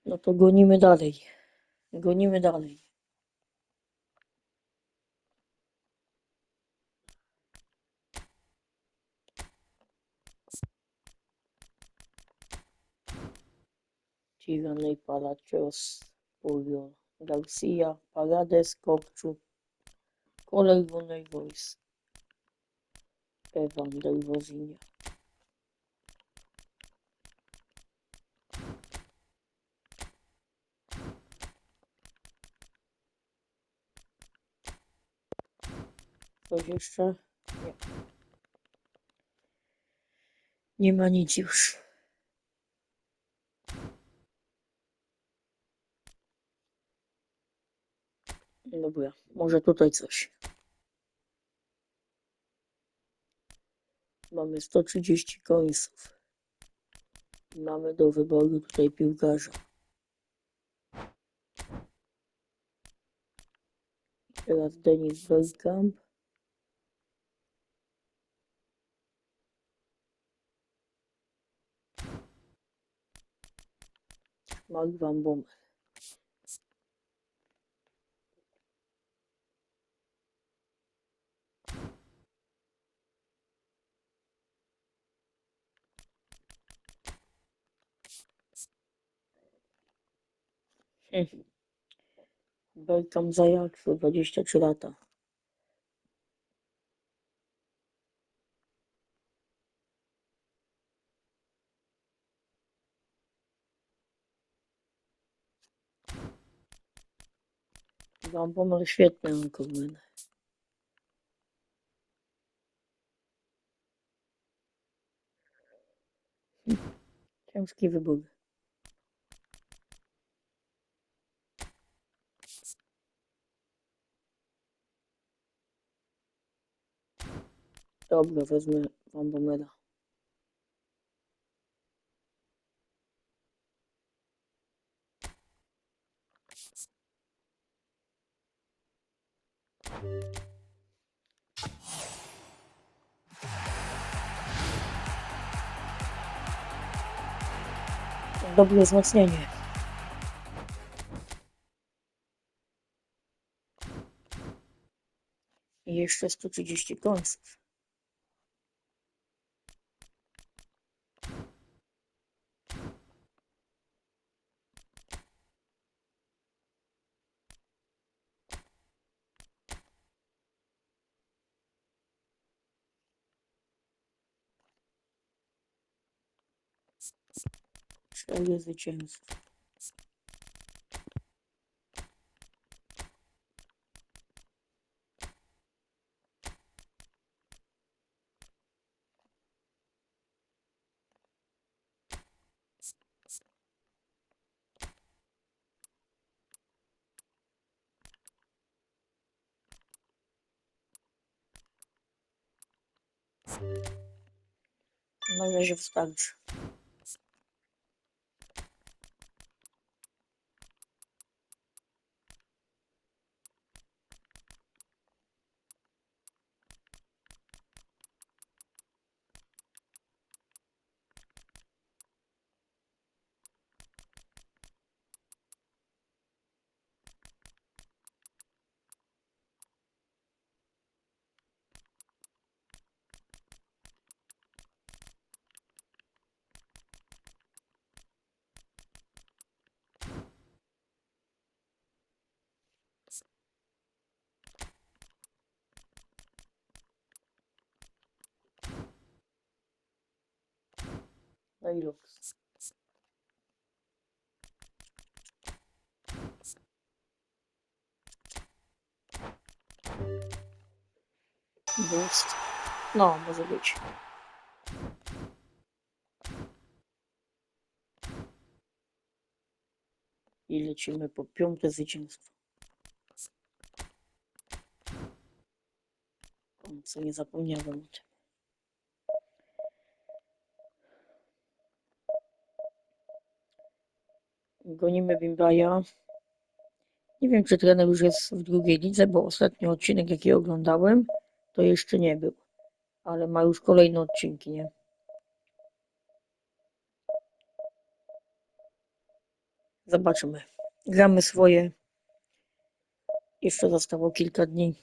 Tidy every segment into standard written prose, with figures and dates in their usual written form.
No to gonimy dalej. Gonimy dalej. Tiranej Palacios, Puriol, Garcia, Parades, Kopczuk, Kolej Wolnej Wojsk, Ewander Wozinia. Coś jeszcze? Nie. Nie ma nic już. Dobra, może tutaj coś. Mamy 130 końców. Mamy do wyboru tutaj piłkarza. Teraz Denis Bergkamp. Mark Van Bommel. Bergkamp za Ajaxu, 23 lata. Van Bommel świetny ankormen. Ciężki wybór. Dobra, wezmę Van Bommela. Dobre wzmocnienie. I jeszcze 130 końców. Cztery zwycięstwa. Na razie wystarczy. No i luks. Boost. No, może być. I lecimy po 5. zwycięstwo. Co nie zapomniałem o tym. Gonimy Bimbaja. Nie wiem, czy trener już jest w drugiej lidze, bo ostatni odcinek, jaki oglądałem, to jeszcze nie był. Ale ma już kolejne odcinki, nie? Zobaczymy. Gramy swoje. Jeszcze zostało kilka dni.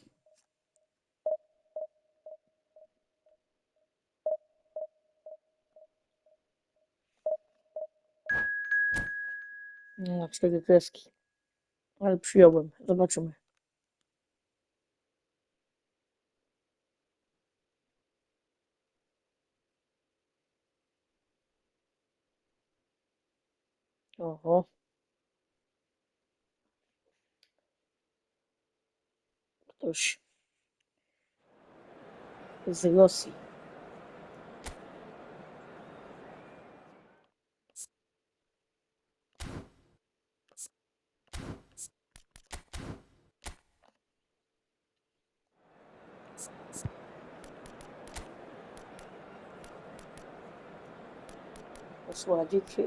Na 4 kreski. Ale przyjąłem. Zobaczymy. Oho. Ktoś z Rosji.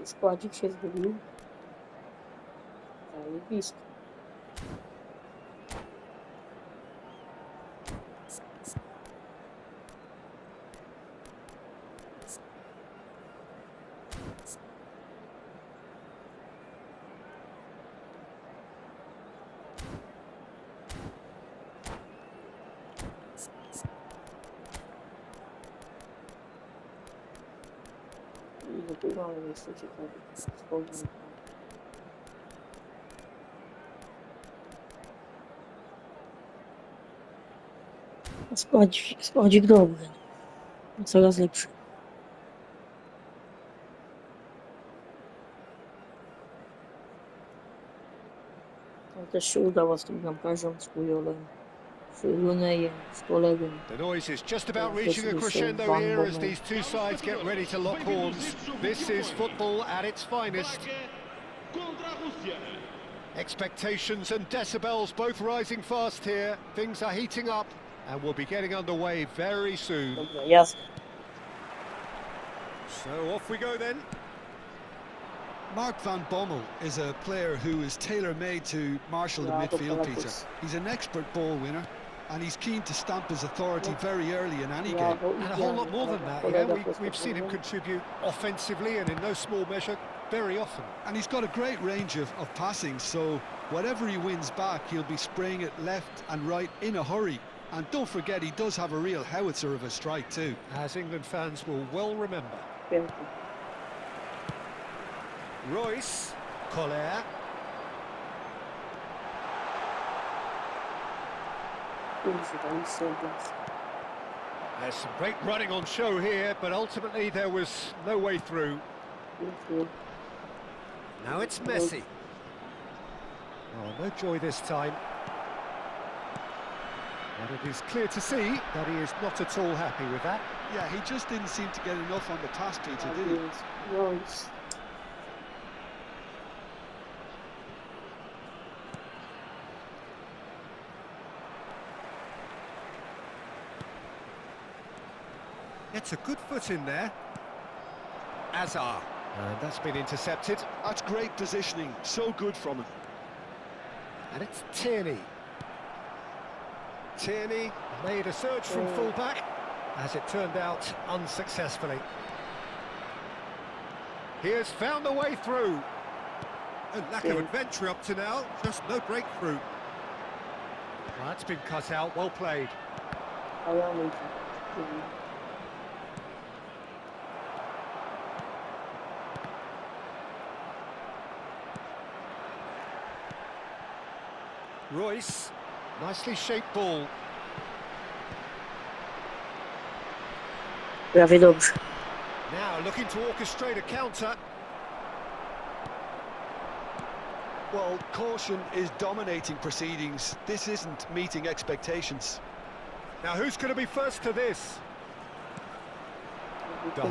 Składzik się zgubił. Zajebisty. I dopiero mamy miejsce ciekawe. Spojrzę. Składzik dobry. Coraz lepszy. No, też się udało z tym bramkarzem, z Pujolem, z Lunejem, z kolegą. The noise is just about reaching a crescendo here as these two sides get ready to lock horns. This is football at its finest. Expectations and decibels both rising fast here. Things are heating up and we'll be getting underway very soon. Dobra, jasne. So off we go then. Mark van Bommel is a player who is tailor-made to marshal the midfield, Peter. He's an expert ball winner, and he's keen to stamp his authority very early in any game. And a whole lot more than that, yeah. We've seen him contribute offensively and in no small measure very often. And he's got a great range of passing, so whatever he wins back, he'll be spraying it left and right in a hurry. And don't forget, he does have a real howitzer of a strike too. As England fans will well remember. Pięknie. Royce, Collier. There's some great running on show here, but ultimately there was no way through. Now it's Messi. Oh, no joy this time. And it is clear to see that he is not at all happy with that. Yeah, he just didn't seem to get enough on the pass, Peter, did he? Royce. Gets a good foot in there. Azar. And that's been intercepted. That's great positioning, so good from him. And it's Tierney. Tierney made a surge from full-back, as it turned out, unsuccessfully. He has found a way through. A lack of adventure up to now, just no breakthrough. Well, that's been cut out, well played. Royce, nicely shaped ball. Prawie dobrze. Now looking to orchestrate a counter. Well, caution is dominating proceedings. This isn't meeting expectations. Now who's going to be first to this?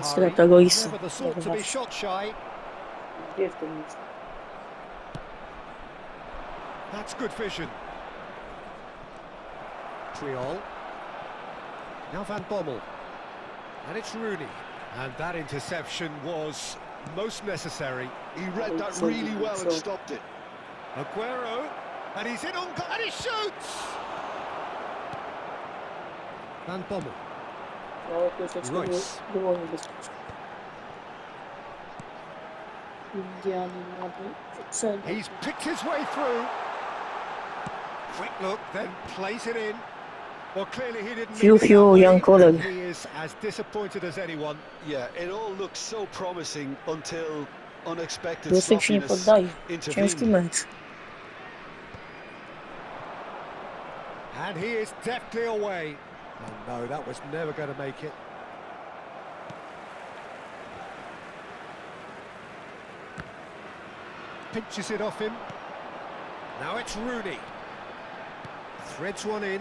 Strata Royce. Never the sort to be shot shy. That's good vision. Triol. Now Van Bommel. And it's Rooney. And that interception was most necessary. He read that really well and stopped it. Aguero. And he's in on goal. And he shoots! Van Bommel. Royce. Indianin na wyprzedzeniu. He's picked his way through. Quick look, then plays it in. Well, clearly he didn't Fiu, mean it fiu, that young way, colleague. and he is as disappointed as anyone. Yeah, it all looks so promising until unexpected Rusek się nie sloppiness poddaje. Ciężki intervened. mecz. And he is deftly away. Oh no, that was never going to make it. Pinches it off him. Now it's Rooney. Threads one in.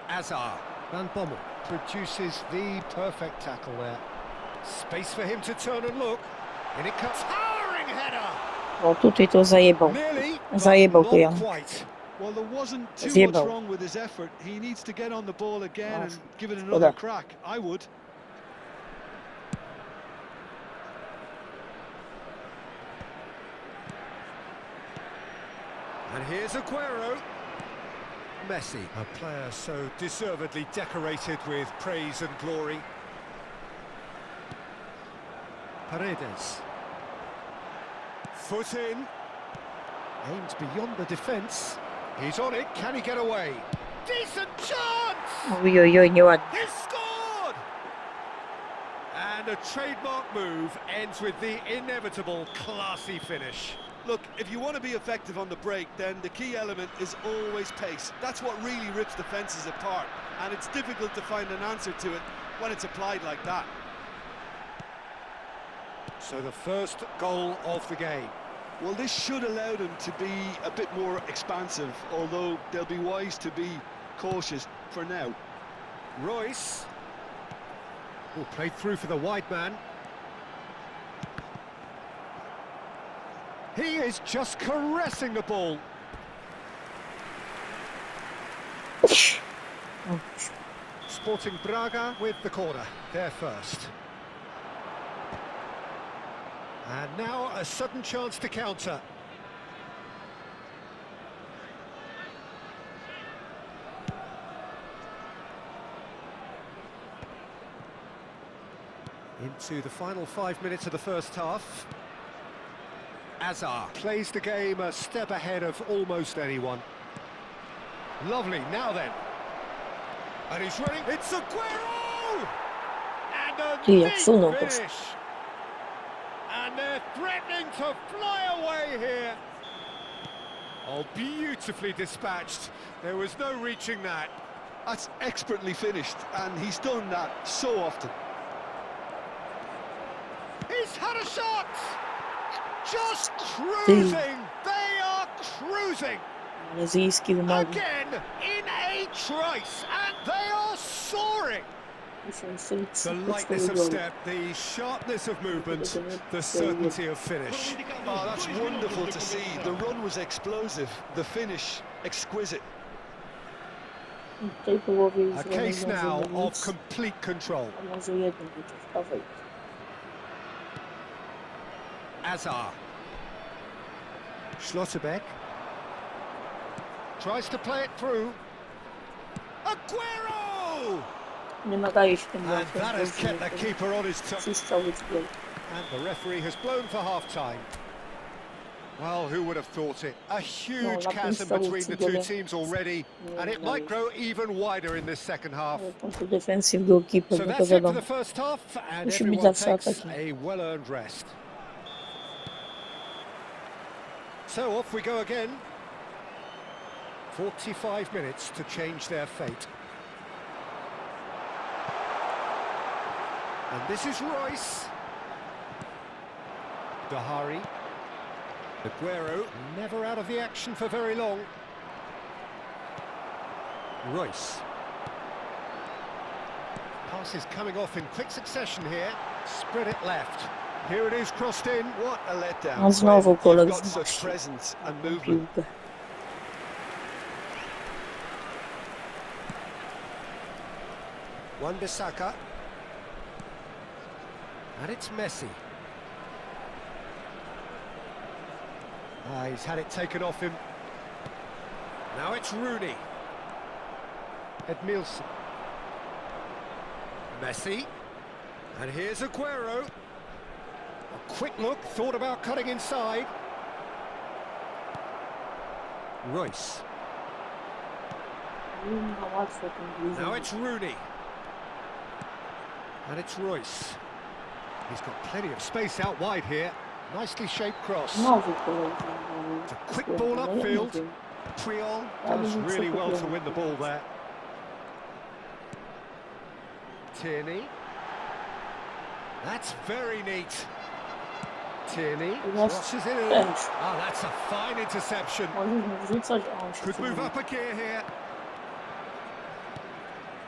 Azar. Van Bommel produces the perfect tackle there. Space for him to turn and look. In it comes. Towering header! O, tutaj to zajebał. Nearly, but Zajebał to not Jan. quite. Well, there wasn't too much Zjebał. wrong with his effort. He needs to get on the ball again and give it szkoda. another crack. I would. And here's Aguero. Messi, a player so deservedly decorated with praise and glory. Paredes. Foot in. Aims beyond the defence. He's on it. Can he get away? Decent chance! Oj, oj, oj, nieładnie. He's scored! And a trademark move ends with the inevitable classy finish. Look, if you want to be effective on the break, then the key element is always pace. That's what really rips defences apart, and it's difficult to find an answer to it when it's applied like that. So the first goal of the game. Well, this should allow them to be a bit more expansive, although they'll be wise to be cautious for now. Royce. Oh, played through for the wide man. He is just caressing the ball. O, Sporting Braga with the corner. There first. And now a sudden chance to counter. Into the final 5 minutes of the first half. Azar plays the game a step ahead of almost anyone. Lovely, now then. And he's running, it's Aguero! And a Ty, jak neat sunął to. finish. And they're threatening to fly away here. Oh, beautifully dispatched. There was no reaching that. That's expertly finished, and he's done that so often. He's had a shot! Just cruising! They are cruising! Malezyjski wymagał. Again, in a trice, and they are soaring! The lightness of step, the sharpness of movement, the certainty of finish. Oh, that's wonderful to see. The run was explosive, the finish exquisite. W tej połowie już A case now nie of nic, complete control. a może jeden chociaż kawałek. Azar. Schlotterbeck. Tries to play it through. Aguero! Nie nadaje się tym And that has kept the keeper on his toes. Przystrzały z głowy. And the referee has blown for half-time. Well, who would have thought it? A huge chasm between the two teams already, and it might grow even wider in this second half. Kontra defensyw goalkeeper, So no to that's it for wiadomo. the first half, and Musi być everyone zawsze takes ataki. a well-earned rest. So off we go again. 45 minutes to change their fate. And this is Royce. Dahari. Aguero, never out of the action for very long. Royce. Pass is coming off in quick succession here. Spread it left. Here it is crossed in. What a letdown. No znowu when koleś you've got such zmarszczył presence and movement. piłkę. Wan-Bissaka. And it's Messi. He's had it taken off him. Now it's Rooney. Edmilson. Messi. And here's Aguero. A quick look, thought about cutting inside. Royce. Now it's Rooney. And it's Royce. He's got plenty of space out wide here. Nicely shaped cross. It's a quick ball upfield. Puyol does really well to win the ball there. Tierney. That's very neat. Tierney crosses it in. Oh, that's a fine interception. Could move up a gear here.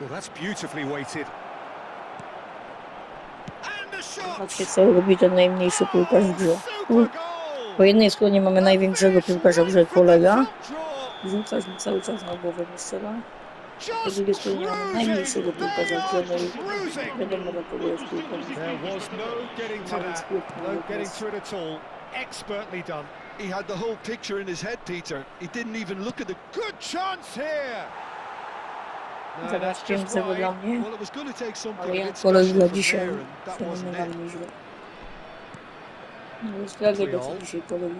Well, that's beautifully weighted. And the shot. Patrzcie, co robi ten najmniejszy piłkarz w grze. Po jednej stronie mamy największego piłkarza w grze, kolega. Rzucać mu cały czas na głowę nie strzela. Po drugiej stronie mamy najmniejszego piłkarza w grze. No i wiadomo, dlaczego jest piłkarzem. There was no getting to that. No getting to it at all. Expertly done. He had the whole picture in his head, Peter. He didn't even look at the good chance here. No, Zaraz pięknego dla mnie, well, it was going to take something ale a ja bit kolega special from dzisiaj there, and that wasn't it. fenomenalnie źle. No jest tragedia, co dzisiaj kolega.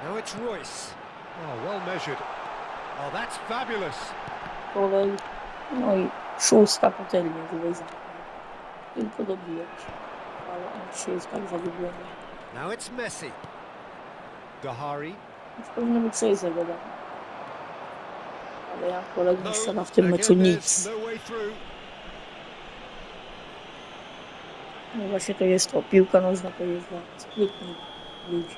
Now it's Royce. Oh, well measured. Oh, that's fabulous. Kolej, no i szósta patelnia wywezana. Tylko dobijać. Ale on dzisiaj jest tak zagubiony. Now it's Messi. Dahari. Powinno być 6 zagadane. Ale ja kolega nie strzela w tym meczu nic. No właśnie to jest to. Piłka nożna to jest dla sprytnych ludzi.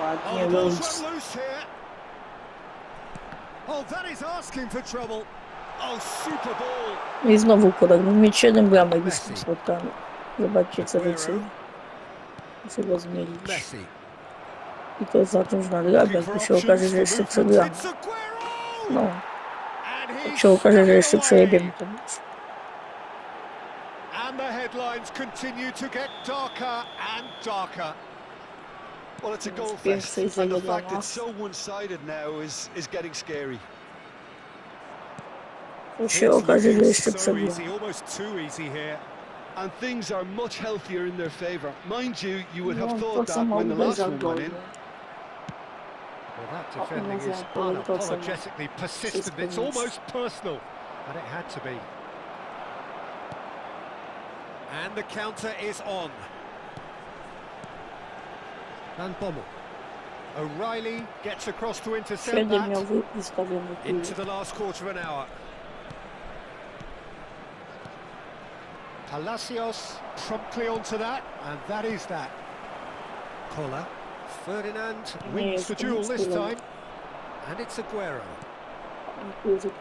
Ładnie, Luis. No i znowu kolega. Mógł mieć 7 bramek już w tym spotkaniu. Zobaczcie, co wyczyni. Muszę go zmienić. I to zacząć nadrabiać, bo się okaże, że jeszcze przegramy. No. To się okaże, że jeszcze przejebiemy ten mecz. And the headlines continue to get darker and darker. Well, it's a goal fest, and the fact it's so one-sided now is getting scary. To się okaże, że jeszcze przegramy. And things are much healthier in their favour. Mind you, you would have thought that when the last one went in. Well, that defending is unapologetically persistent. It's almost personal, and it had to be. And the counter is on. Van Bommel. O'Reilly gets across to intercept that. Into the last quarter of an hour. Palacios promptly onto that, and that is that. Kola. Ferdinand wins the duel this time, and it's Aguero.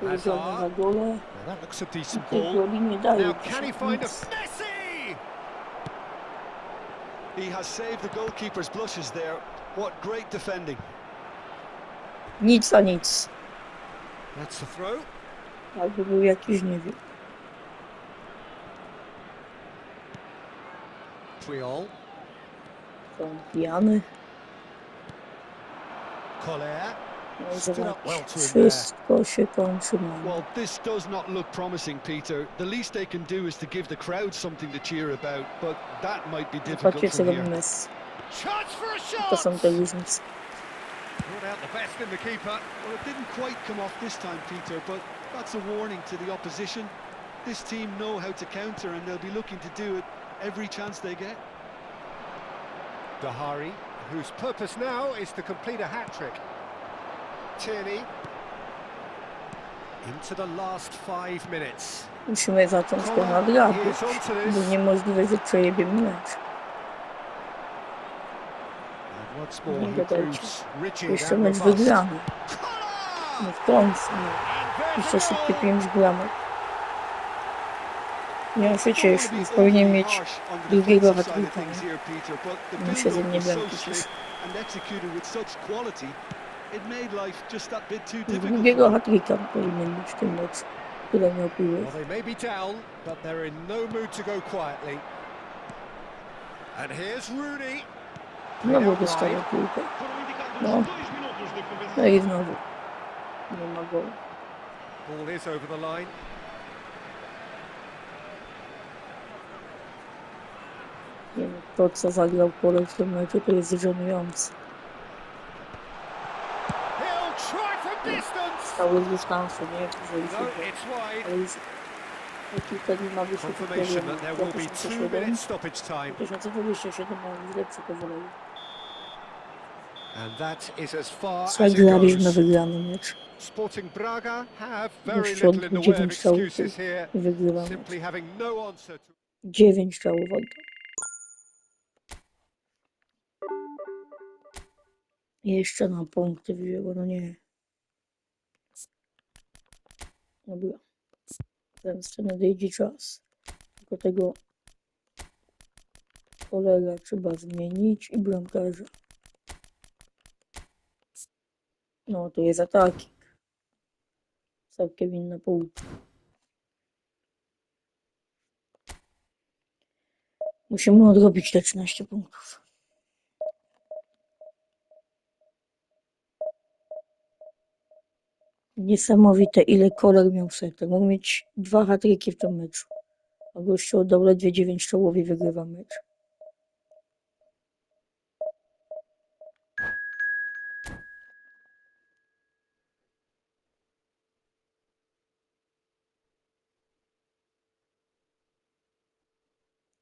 Hazard. Well, that looks a decent ball. Now can he find a Messi? He has saved the goalkeeper's blushes there. What great defending. Nic a nic. That's the throw. Jakby był jakiś, nie wiem. Puyol. Są pijany. Collier. No i zobacz, wszystko się kończy na... Well, this does not look promising, Peter. The least they can do is to give the crowd something to cheer about, but that might be difficult Zobaczcie, co from robi here. Messi. To są te różnice. Brought out the best in the keeper. Well, it didn't quite come off this time, Peter, but that's a warning to the opposition. This team know how to counter, and they'll be looking to do it every chance they get. Dahari, whose purpose now is to complete a hat-trick. Tierney. Into the last 5 minutes. Musimy zacząć to nadrabiać, bo niemożliwe, że przejebiemy mecz. Nie gadajcie. Jeszcze mecz wygrany. No w końcu. No. Jeszcze szybkie 5 bramek. Ja się cieszę. Powinien mieć drugiego hat-tricka. Muszę ze mnie bramki cieszyć. Drugiego hat-tricka powinien być w tym meczu, który miał piłę. Well, they may be down, but they're in no mood to go quietly. And here's Rooney. Znowu dostaje piłkę. No. No i znowu. Nie ma go. Ball is over the line. Nie wiem, to co zagrał Korek w tym meczu, to jest żenujące. He'll try from distance. Stały z dystansu, nie? Jeżeli No, się it's wide. ale już kilka dni ma wyświetlić Confirmation that there will be 2 2007, minutes stoppage time. 2027 ma już lepszy po voleju. And that is as far as it Przegraliśmy goes. wygrany mecz. Sporting Braga have very Gościu little in the way of 9 strzałów excuses here, i wygrywa mecz. simply having no answer to... 9 strzałów oddał. Jeszcze na punkty wzięło, no nie. Dobra. Teraz nadejdzie czas. Tylko tego kolega trzeba zmienić i bramkarza. No, to jest ataki. Całkiem inna półka. Musimy odrobić te 13 punktów. Niesamowite, ile Kolek miał setek. Mógł mieć 2 hat-tricki w tym meczu. A gościu oddał ledwie 9 strzałów i wygrywa mecz.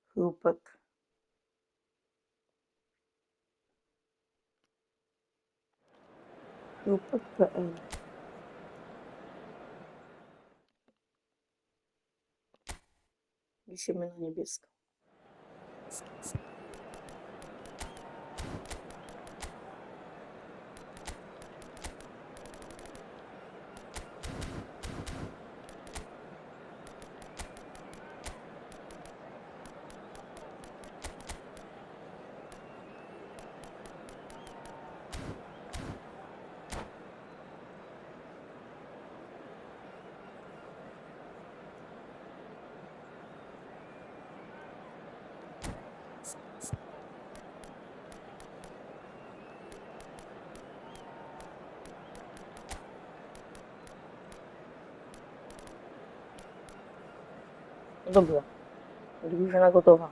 Chrupek. Chrupek.pl. Wisimy na niebiesko. Dobra. Drużyna gotowa.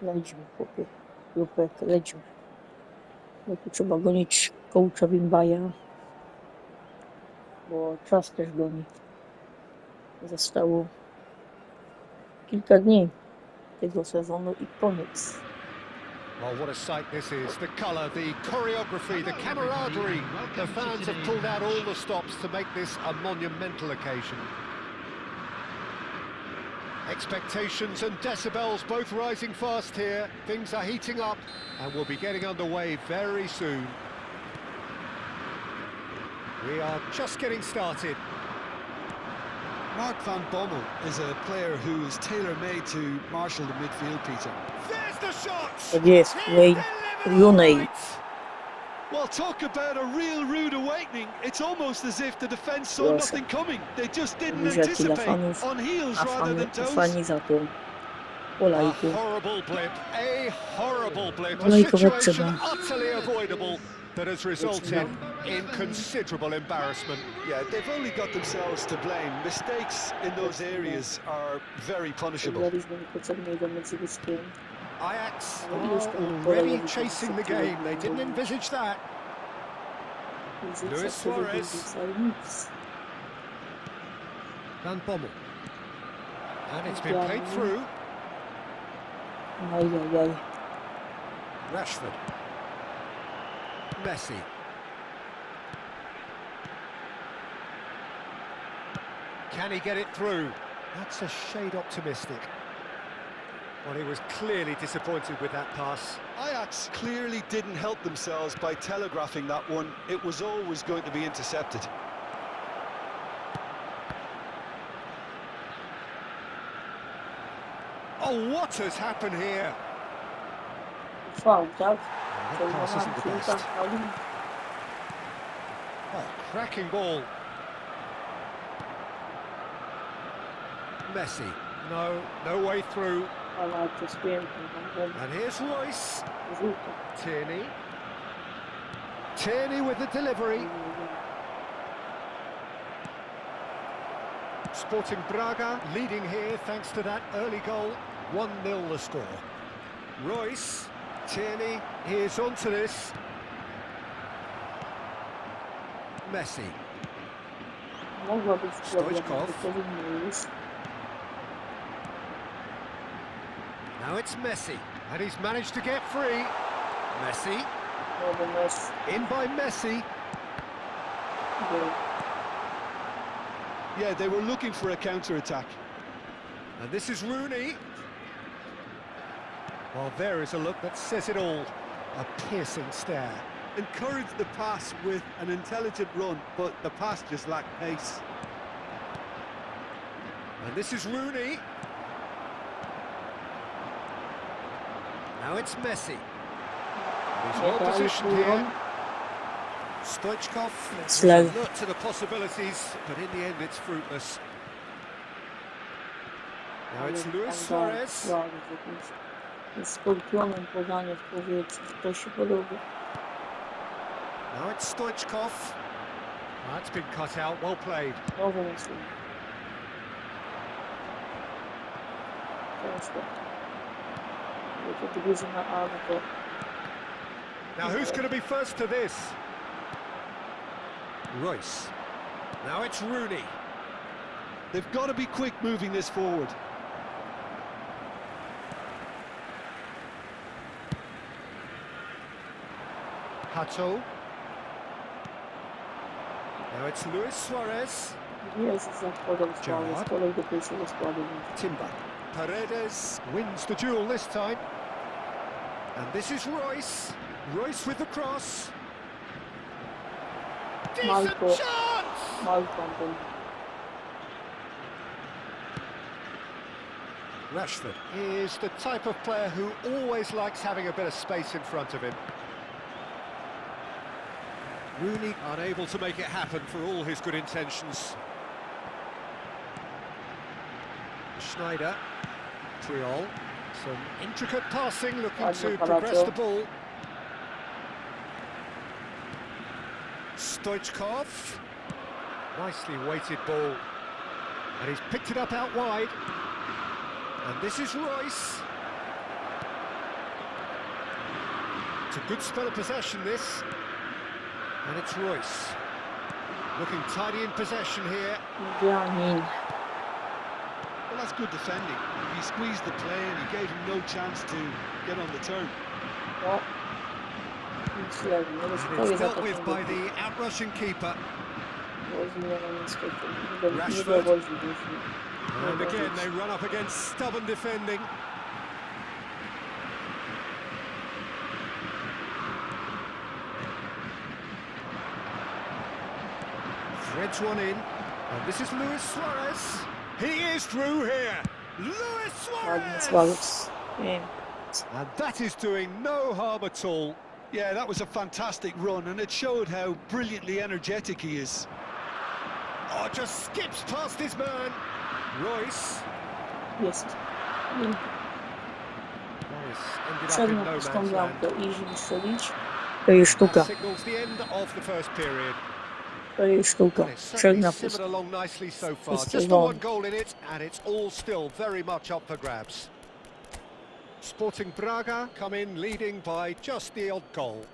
Lećmy, chłopie. Chrupek, lećmy. Bo tu trzeba gonić coacha Wimbaja. Bo czas też goni. Zostało kilka dni tego sezonu i koniec. Well, what a sight this is. The colour, the choreography, the camaraderie. The fans have pulled out all the stops to make this a monumental occasion. Expectations and decibels both rising fast here. Things are heating up and we'll be getting underway very soon. We are just getting started. Mark van Bommel is a player who is tailor-made to marshal the midfield, Peter. There's the shot! Tak jest, Wayne Rooney. Well, talk about a real rude awakening. It's almost as if the defence saw Proszę. nothing coming. They just didn't Widzicie, dla anticipate. fanów, On heels a rather than toes. fani za to po A lajku. horrible blip, a horrible blip, a Lajkować situation trzeba. utterly avoidable that has resulted in considerable embarrassment. Yeah, they've only got themselves to blame. Mistakes in those areas are very punishable. Wygraliśmy niepotrzebnie do Mecylskiem. Ajax are already chasing the game. They didn't envisage that. Luis Suarez. Van Bommel. And it's been played through. Ajajaj. Rashford. Messi. Can he get it through? That's a shade optimistic. Well, he was clearly disappointed with that pass. Ajax clearly didn't help themselves by telegraphing that one. It was always going to be intercepted. Oh, what has happened here? Faul, tak? That pass isn't the best. Oh, cracking ball. Messi. No way through. Ale to jest piękne. And here's Royce. Żółto. Tierney. Tierney with the delivery. Sporting Braga leading here thanks to that early goal. 1-0 the score. Royce, Tierney, here's onto this. Messi. Stoichkov. Now it's Messi, and he's managed to get free. Messi. In by Messi. Yeah, they were looking for a counter-attack. And this is Rooney. Well, there is a look that says it all. A piercing stare. Encouraged the pass with an intelligent run, but the pass just lacked pace. And this is Rooney. Now it's Messi. He's well positioned here. Stoichkov alert to the possibilities, but in the end it's fruitless. Now it's Luis Suarez. Now it's Stoichkov. That's been cut out, well played. Now who's going to be first to this? Royce. Now it's Rooney. They've got to be quick moving this forward. Hato. Now it's Luis Suarez. Timber. Paredes wins the duel this time. And this is Royce. Royce with the cross. Decent chance! Rashford is the type of player who always likes having a bit of space in front of him. Rooney unable to make it happen for all his good intentions. Schneider, Triol, some intricate passing, looking to progress the ball. Stoichkov, nicely weighted ball, and he's picked it up out wide. And this is Royce. It's a good spell of possession, this. And it's Royce. Looking tidy in possession here. Well, that's good defending. He squeezed the play and he gave him no chance to get on the turn. And it's dealt with by the outrushing keeper. Rashford. And again, they run up against stubborn defending. Threads one in. And this is Luis Suarez. He is through here. Luis Suarez! And that is doing no harm at all. Yeah, that was a fantastic run, and it showed how brilliantly energetic he is. Oh, just skips past his man. Royce. Jest. Royce ended up in no man's land. Easy strzelić. To jest sztuka. Signals the end of the first period. To jest sztuka. Trzech na plus. Simmered along nicely so far. Just Just the one goal in it, and it's all still very much up for grabs. Sporting Braga come in leading by just the odd goal.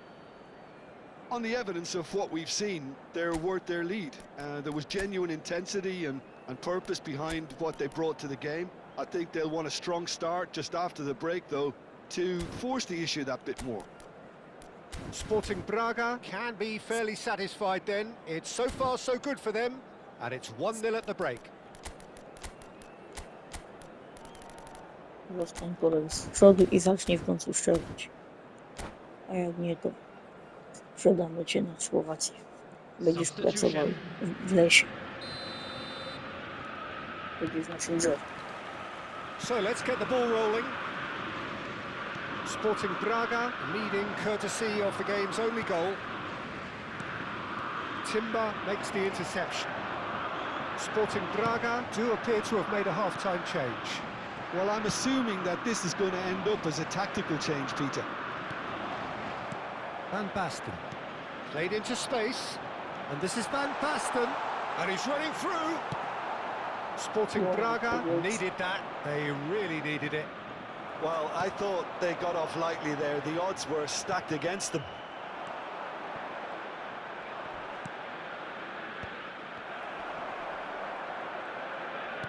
On the evidence of what we've seen, they're worth their lead. There was genuine intensity and purpose behind what they brought to the game. I think they'll want a strong start just after the break, though, to force the issue that bit more. Sporting Braga can be fairly satisfied then. It's so far so good for them, and it's 1-0 at the break. Zostań kolej z przodu i zacznie w końcu strzelać. A jak nie, to sprzedamy cię na Słowację. Będziesz pracował w lesie. Będziesz w naszym drzewie. So let's get the ball rolling. Sporting Braga leading courtesy of the game's only goal. Timber makes the interception. Sporting Braga do appear to have made a half-time change. Well, I'm assuming that this is going to end up as a tactical change, Peter. Van Basten. Played into space. And this is Van Basten. And he's running through. Sporting Braga needed that. They really needed it. Well, I thought they got off lightly there. The odds were stacked against them.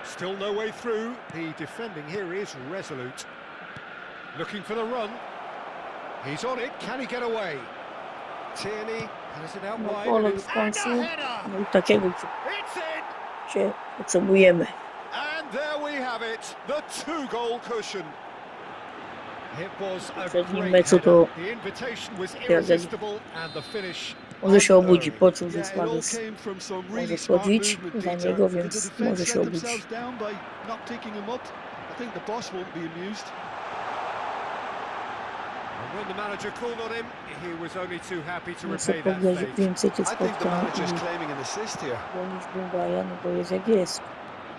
Still no way through. The defending here is resolute. Looking for the run. He's on it. Can he get away? Tierney has it out wide. Pole w końcu. No i takiego cię potrzebujemy. And there we have it. The two-goal cushion. It was a Poprzednim great meczu header. to The invitation was irresistible and the finish. może się obudzi, poczuł, że Yeah, it all Sławiec came from some może really smart wchodzić movement, za Peter. niego, Did the więc defence może się let obudzić. themselves down by not picking him up? I think the boss won't be amused. And when the manager called on him, he was only too happy to Muszę repay that pograć favour. więcej tych I think the spotkań manager's i claiming an assist here. bronić Dumbaja, no bo jest jak jest.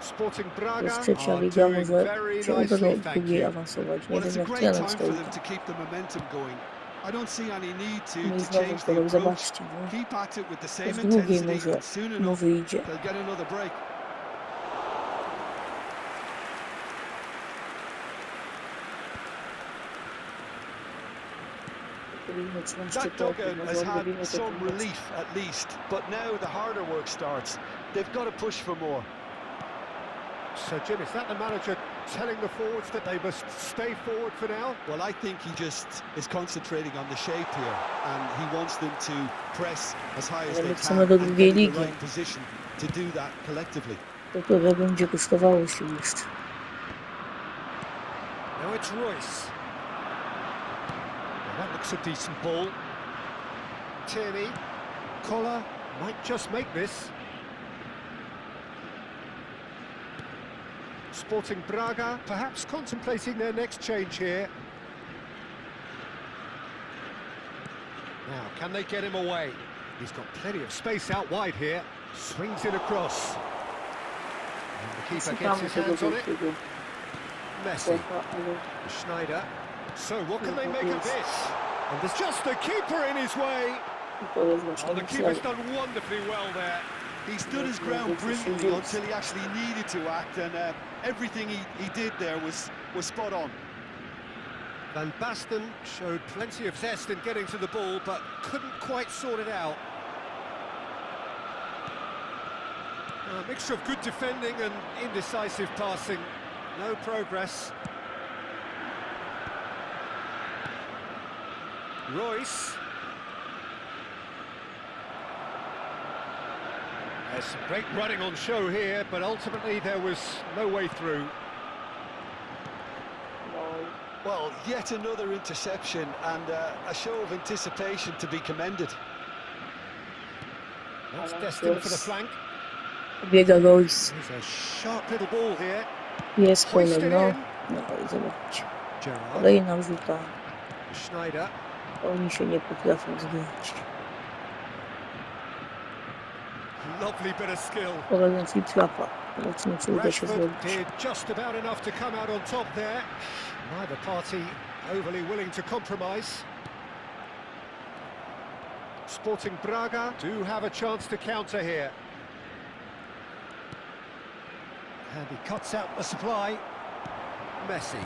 Sporting To Braga jest trzecia are liga, doing może very się uda do nicely, thank drugiej you. awansować. Nie Well, wiem it's a jak great trener time for stoi. them to keep the momentum going. I don't see any need No i to znowu change the kolor, approach. zobaczcie. No. Keep at it with the Z same drugiej intensity może and soon mu enough wyjdzie. they'll get another break. Powinno 13 That punktów, dugout może has had odrobinę to some pomóc. relief at least, but now the harder work starts. They've got to push for more. So, Jim, is that the manager telling the forwards that they must stay forward for now? Well, I think he just is concentrating on the shape here, and he wants them to press as high as Ale they my can chcemy do and drugiej get in ligi. the right position to do that collectively. To będzie kosztowało się jeszcze. Now it's Royce. Well, that looks a decent ball. Tierney. Collar might just make this. Sporting Braga perhaps contemplating their next change here. Now, can they get him away? He's got plenty of space out wide here. Swings it across. And the keeper gets Szukamy his tego hands on it. wielkiego Messi. chłopa, ale Schneider. So what can they make of this? And there's just the keeper in his way. to jest Oh, właśnie the myślenie. keeper's done wonderfully well there. He stood his ground brilliantly until he actually needed to act, and everything he did there was spot on. Van Basten showed plenty of zest in getting to the ball, but couldn't quite sort it out. A mixture of good defending and indecisive passing. No progress. Royce. There's some great running on show here, but ultimately there was no way through. No, Well, yet another interception and a show of anticipation to be commended. That's Alan destined for the Cross. flank. biega Royce. There's a sharp little ball here. Jest kolor, Hoisted no. in. No i zobaczcie. Gerrard. Kolejna rzuta. Schneider. Oni się nie potrafią zgrać. Lovely bit of skill. Kolejny flip trapa. Zobaczymy, czy uda się Rashford zrobić. did just about enough to come out on top there. Neither party overly willing to compromise. Sporting Braga do have a chance to counter here. And he cuts out the supply. Messi.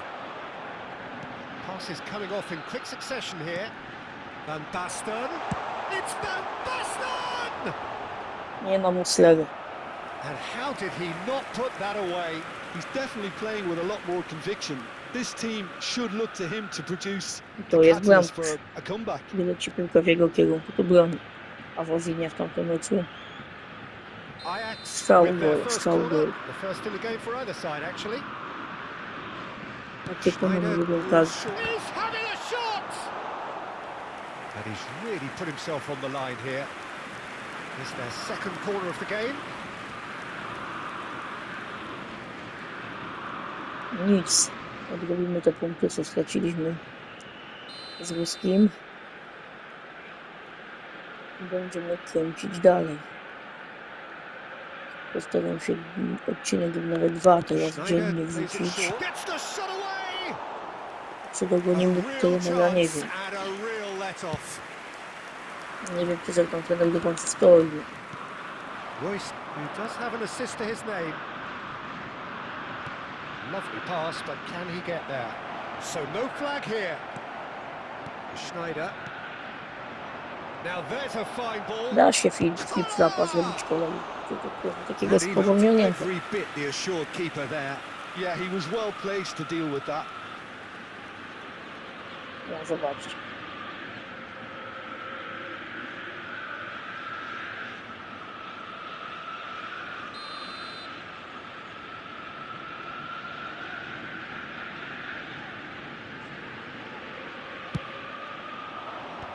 Passes coming off in quick succession here. Van Basten. It's Van Basten! Nie ma Muslera. And how did he not put that away? He's definitely playing with a lot more conviction. This team should look to him to produce To the jest catalyst bramkarz. for a comeback. Gdy leci piłka w jego kierunku, to broni. A Wozinia w tamtym meczu Ajax Strzał with their gol, first strzał corner. gol. The first in the game for either side, actually. Takie Schneider pomysły lubią who's każdy. he's having a shot! And he's really put himself on the line here. It's their second corner of the game. Nic. Odrobimy te punkty, co straciliśmy z Ruskim. Będziemy kręcić dalej. Postaram się odcinek numer 2 teraz Schneider dziennie plays it wrzucić. short. Gets the shot away! Czy A dogonimy real trenera, nie chance wiem. and a real let-off. Nie wiem, czy zerkam trener do końca stoi. Royce, who does have an assist to his name. Lovely pass, but can he get there? So no flag here. Schneider. Now there's a fine ball. Da się flip-flapa zrobić kolegi. Tylko takiego And he looked spowolnioniętego. every bit the assured keeper there. Yeah, he was well placed to deal with that. No, zobaczcie.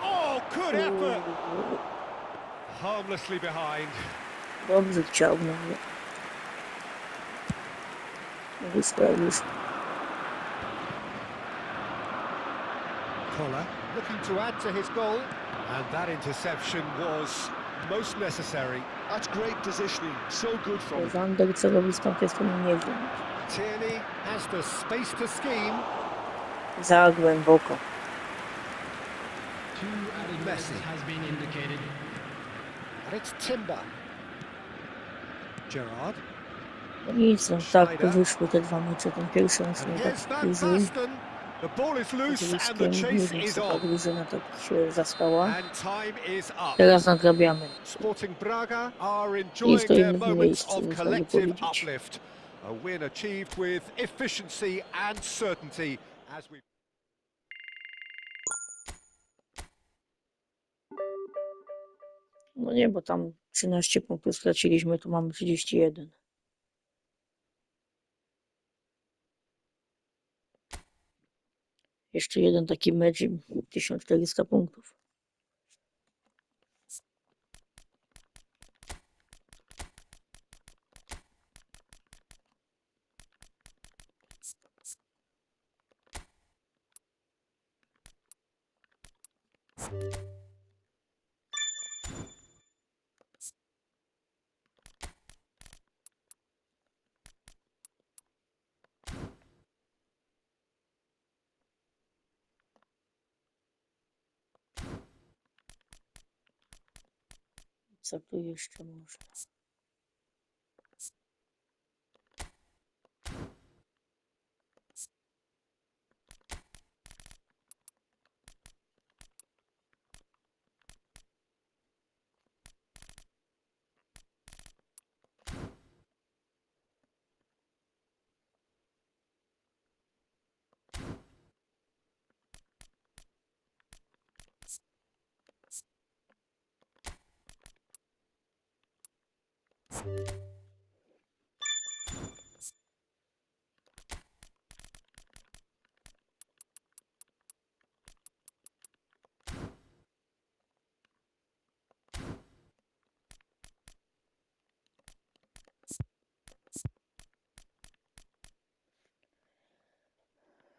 Oh, good effort. Harmlessly behind. Dobrze chciał, no nie. Mówi sprawisz. Koller looking to add to his goal. And that interception was most necessary. That's great positioning, so good from him. Zander, co robi z tamtej strony, nie wiem. Tierney has the space to scheme. Za głęboko. Messi. And it's Timber. Gerrard. No nic, no tak to wyszły te dwa mecze. Ten pierwszy nas nie And tak here's Van duży. Basten. The ball is loose and the Nie chase wiem, is co ta on. drużyna tak się zaspała. And time is up. Teraz nadrabiamy. Sporting Braga are I enjoying their stoimy w moments miejscu, of można by collective powiedzieć. uplift. A win achieved with efficiency and certainty as we... No nie, bo tam 13 punktów straciliśmy, tu mamy 31. Jeszcze jeden taki mecz i 1400 punktów. Co tu jeszcze można?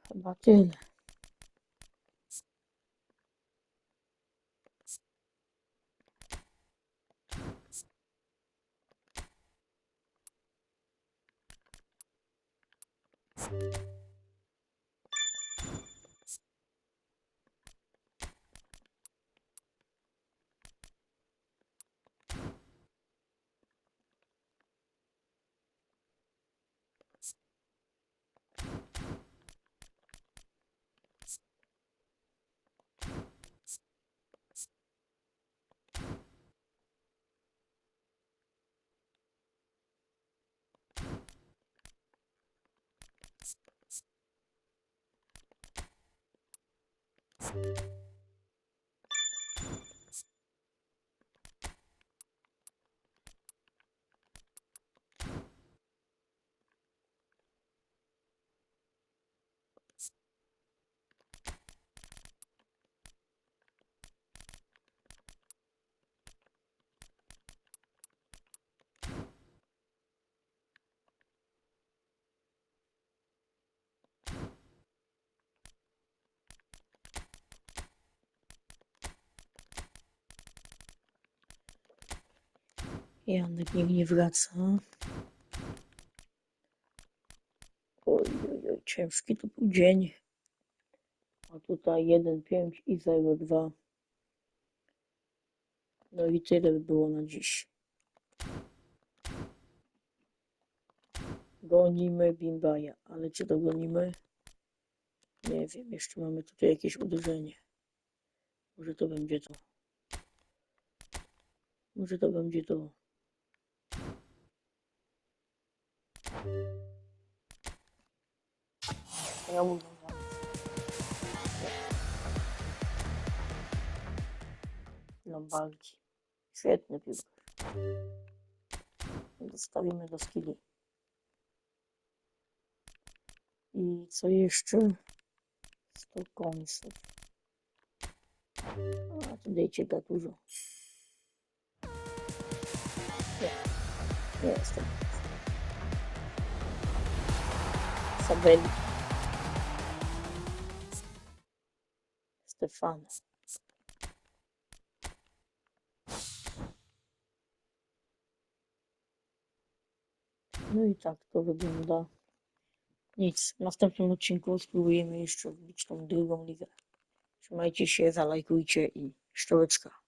Chyba tyle. Janek niech nie wraca. Oj, ciężki to był dzień. A tutaj 1,5 i 0,2. No i tyle by było na dziś. Gonimy Bimbaja, ale czy dogonimy? Nie wiem, jeszcze mamy tutaj jakieś uderzenie. Może to będzie to. Może to będzie to. Ja mówię wam. Lombardi. Świetny piłkarz. Dostawimy do skilli. I co jeszcze? 100 końców. A, tu dejcie ga dużo. Nie jestem. Sabeli. Stefan. No i tak to wygląda. Nic. W następnym odcinku spróbujemy jeszcze wbić tą drugą ligę. Trzymajcie się, zalajkujcie i szczeleczka.